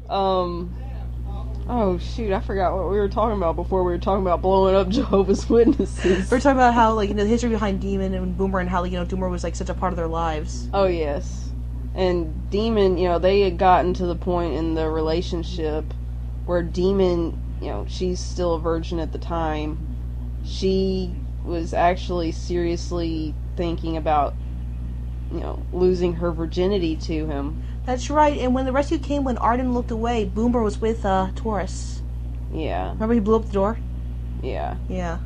Oh shoot, I forgot what we were talking about before. We were talking about blowing up Jehovah's Witnesses. We were talking about how, like, the history behind Demon and Boomer, and how, Boomer was, like, such a part of their lives. Oh yes. And Demon, they had gotten to the point in the relationship where Demon, she's still a virgin at the time. She was actually seriously thinking about, losing her virginity to him. That's right, and when the rescue came, when Arden looked away, Boomer was with, Taurus. Yeah. Remember he blew up the door? Yeah. Yeah.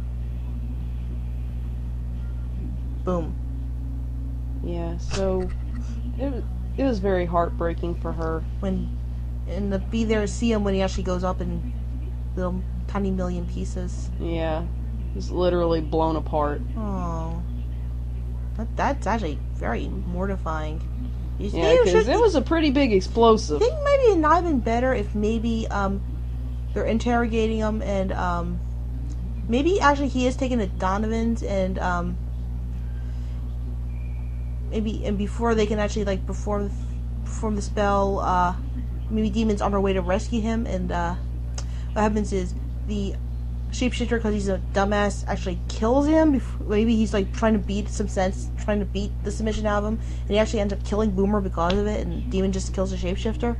Boom. Yeah, so it was very heartbreaking for her. And to be there to see him when he actually goes up in little tiny million pieces. Yeah. He's literally blown apart. Oh. That's actually very mortifying. Yeah, because it was a pretty big explosive. I think maybe it might have been better if maybe they're interrogating him, and maybe actually he is taken to Donovan's, and maybe before they can actually perform the spell, maybe Demon's on her way to rescue him, and what happens is the shapeshifter, because he's a dumbass, actually kills him. Maybe he's trying to beat the submission out of him, and he actually ends up killing Boomer because of it, and Demon just kills the shapeshifter.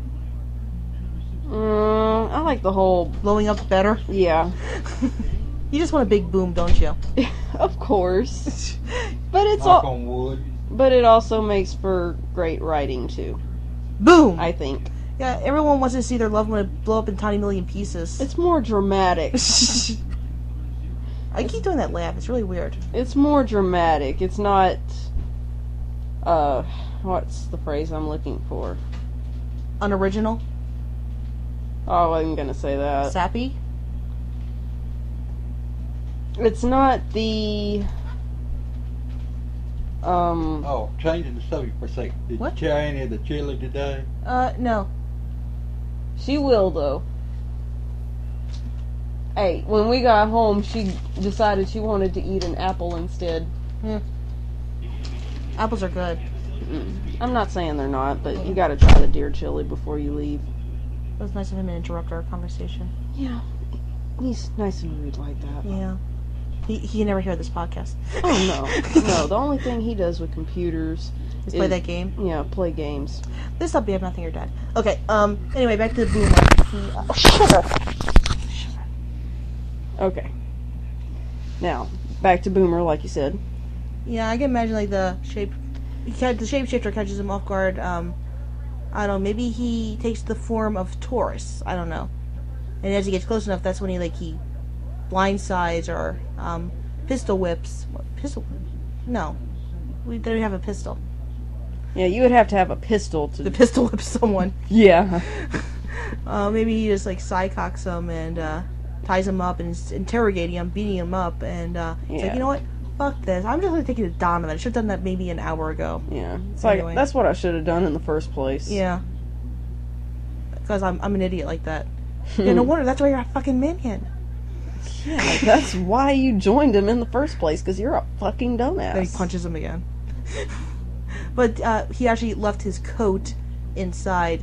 I like the whole blowing up better. Yeah. You just want a big boom, don't you? Of course. But it's knock on wood. But it also makes for great writing too. Boom. I think. Yeah, everyone wants to see their loved one blow up in tiny million pieces. It's more dramatic. I keep doing that laugh. It's really weird. It's more dramatic. It's not, what's the phrase I'm looking for? Unoriginal? Oh, I'm gonna say that. Sappy? It's not the, Oh, changing the subject for a second. Did What? you try any of the chili today? No. She will, though. Hey, when we got home, she decided she wanted to eat an apple instead. Apples are good. I'm not saying they're not, but you gotta try the deer chili before you leave. It was nice of him to interrupt our conversation. Yeah. He's nice and rude like that. Yeah. He can never hear this podcast. Oh, no. No, the only thing he does with computers is play that game? Yeah, play games. This will be I'm nothing, you're dead. Okay, anyway, back to the Boomer. Sugar. Okay. Now, back to Boomer, like you said. Yeah, I can imagine, the shapeshifter catches him off guard. I don't know, maybe he takes the form of Taurus. I don't know. And as he gets close enough, that's when he blindsides or pistol whips. Pistol? No. We don't have a pistol. Yeah, you would have to have a pistol to... The pistol whip someone. Yeah. Maybe he just, sidecocks him and ties him up and is interrogating him, beating him up, and he's like, you know what? Fuck this. I'm just going to take you to Donovan. I should have done that maybe an hour ago. Yeah. It's anyway. That's what I should have done in the first place. Yeah. Because I'm an idiot like that. Yeah, no wonder. That's why you're a fucking manhunt. Yeah, that's why you joined him in the first place, because you're a fucking dumbass. Then he punches him again. But he actually left his coat inside,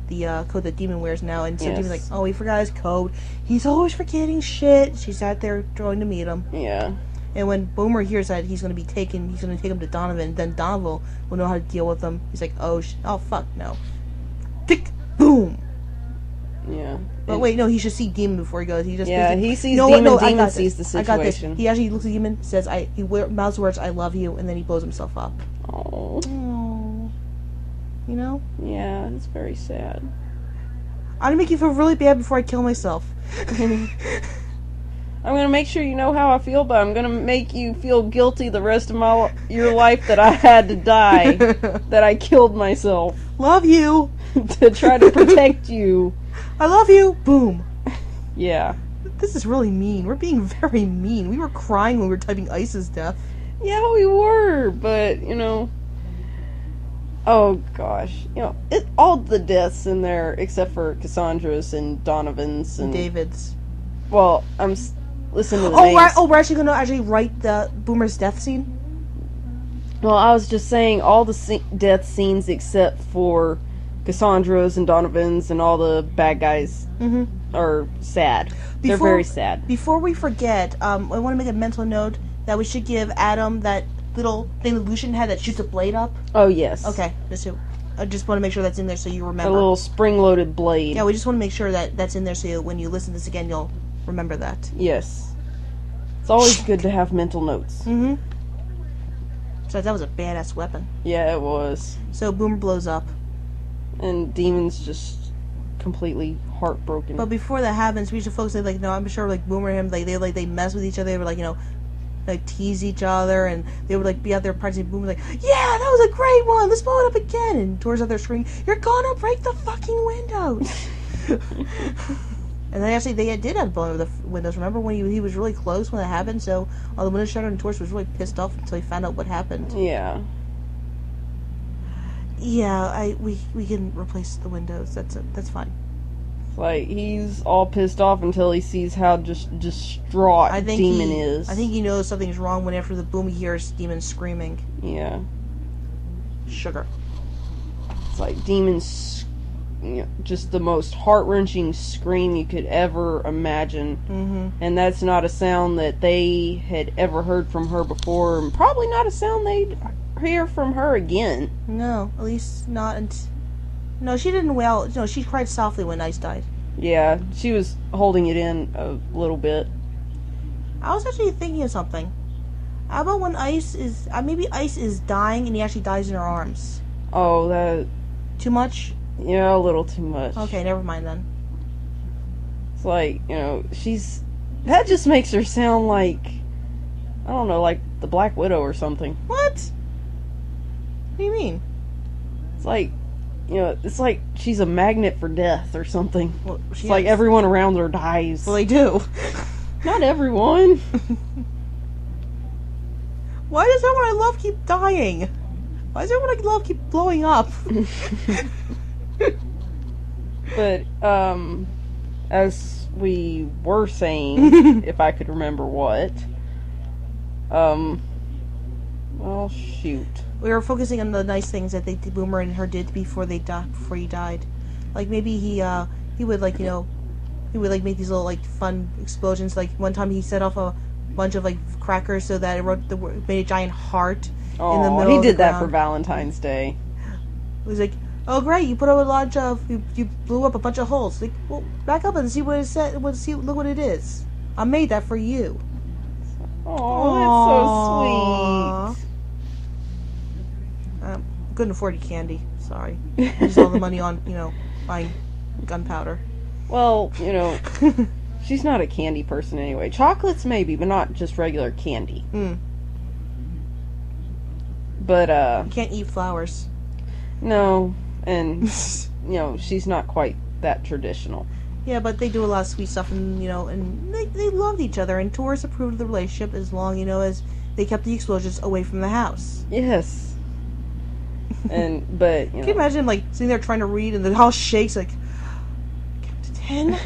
the coat that Demon wears now, and so Demon's like, oh, he forgot his coat. He's always forgetting shit. She sat there trying to meet him. Yeah. And when Boomer hears that he's going to take him to Donovan, then Donovan will know how to deal with him. He's like, oh fuck, no. Tick, boom. Yeah. But wait, no, he should see Demon before he goes. He sees Demon, Demon sees the situation. I got this. He actually looks at Demon, says, he mouths words, I love you, and then he blows himself up. Oh. You know? Yeah, it's very sad. I'm gonna make you feel really bad before I kill myself. I'm gonna make sure you know how I feel, but I'm gonna make you feel guilty the rest of your life that I had to die, that I killed myself. Love you! To try to protect you. I love you! Boom. Yeah. This is really mean. We're being very mean. We were crying when we were typing Ice's death. Yeah, we were, but, oh gosh. All the deaths in there, except for Cassandra's and Donovan's and David's. Well, listen to the names. We're actually going to write the Boomer's death scene? Well, I was just saying all the death scenes except for Cassandra's and Donovan's and all the bad guys are sad. They're very sad. Before we forget, I want to make a mental note that we should give Adam that little thing that Lucian had that shoots a blade up. Oh, yes. Okay, I just want to make sure that's in there so you remember. A little spring-loaded blade. Yeah, we just want to make sure that that's in there so when you listen to this again, you'll remember that. Yes. It's always good to have mental notes. So that was a badass weapon. Yeah, it was. So Boomer blows up. And Demon's just completely heartbroken. But before that happens, we should focus on, like, no, I'm sure, like, Boomer and him, they mess with each other. They were, like, you know, like, tease each other, and they would, like, be out there practicing. Boomer's like, yeah, that was a great one, let's blow it up again. And Tor's out there screaming, you're gonna break the fucking windows. And then actually they did have to blow the windows. Remember when he was really close when that happened? So all the windows shattered, and Torch was really pissed off until he found out what happened. Yeah. Yeah, we can replace the windows. That's fine. Like, he's all pissed off until he sees how just distraught Demon is. I think he knows something's wrong when after the boom he hears Demon screaming. Yeah. Sugar. It's like Demon's, you know, just the most heart-wrenching scream you could ever imagine. And that's not a sound that they had ever heard from her before, and probably not a sound they'd hear from her again. No, at least not no, she didn't wail. No, she cried softly when Ice died. Yeah, she was holding it in a little bit. I was actually thinking of something. How about when Ice is... maybe Ice is dying and he actually dies in her arms. Oh, that... Too much? Yeah, a little too much. Okay, never mind then. It's like, you know, she's... That just makes her sound like... I don't know, like the Black Widow or something. What? What do you mean? It's like... You know, it's like she's a magnet for death or something. Well, it's like everyone around her dies. Well, they do. Not everyone. Why does everyone I love keep dying? Why does everyone I love keep blowing up? But, as we were saying, if I could remember what, well, shoot. We were focusing on the nice things that Boomer and her did before he died. Like, maybe he would, like, you know, he would, like, make these little, like, fun explosions. Like, one time he set off a bunch of, like, crackers so that it made a giant heart in the middle of the ground. He did that for Valentine's Day. It was like, oh, great, you put up a bunch of, you blew up a bunch of holes. Like, well, back up and see what it said, look what it is. I made that for you. Oh, that's so sweet. Couldn't afford candy. Sorry. Used all the money on, you know, buying gunpowder. Well, you know, she's not a candy person anyway. Chocolates maybe, but not just regular candy. But, you can't eat flowers. No, and, you know, she's not quite that traditional. Yeah, but they do a lot of sweet stuff, and, you know, and they loved each other, and Taurus approved of the relationship as long, you know, as they kept the explosions away from the house. Yes. But, you know. Can you imagine, like, sitting there trying to read, and the house shakes, like, count to 10,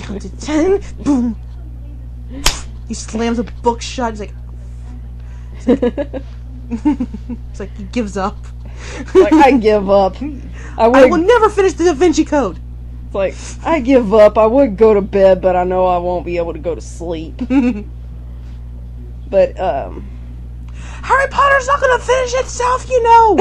count to 10, boom. He slams a book shut, it's like he gives up. Like, I give up. I will never finish the Da Vinci Code. It's like, I give up. I would go to bed, but I know I won't be able to go to sleep. But, Harry Potter's not gonna finish itself, you know!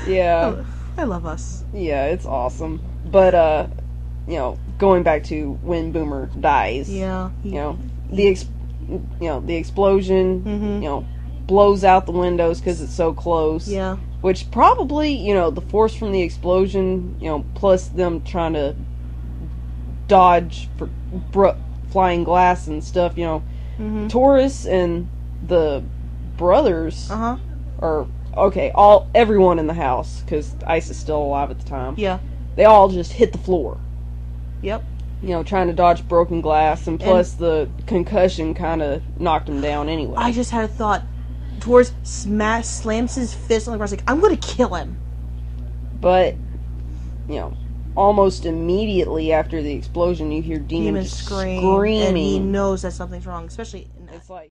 Yeah. I love us. Yeah, it's awesome. But, you know, going back to when Boomer dies. Yeah. You know, the explosion, you know, blows out the windows because it's so close. Yeah. Which probably, you know, the force from the explosion, you know, plus them trying to dodge for flying glass and stuff, you know, Taurus and the brothers are, okay, everyone in the house, because Ice is still alive at the time. Yeah. They all just hit the floor. Yep. You know, trying to dodge broken glass, and plus the concussion kind of knocked him down anyway. I just had a thought. Taurus slams his fist on the ground, like, I'm gonna kill him. But, you know, almost immediately after the explosion, you hear Demon screaming. And he knows that something's wrong, especially... It's like...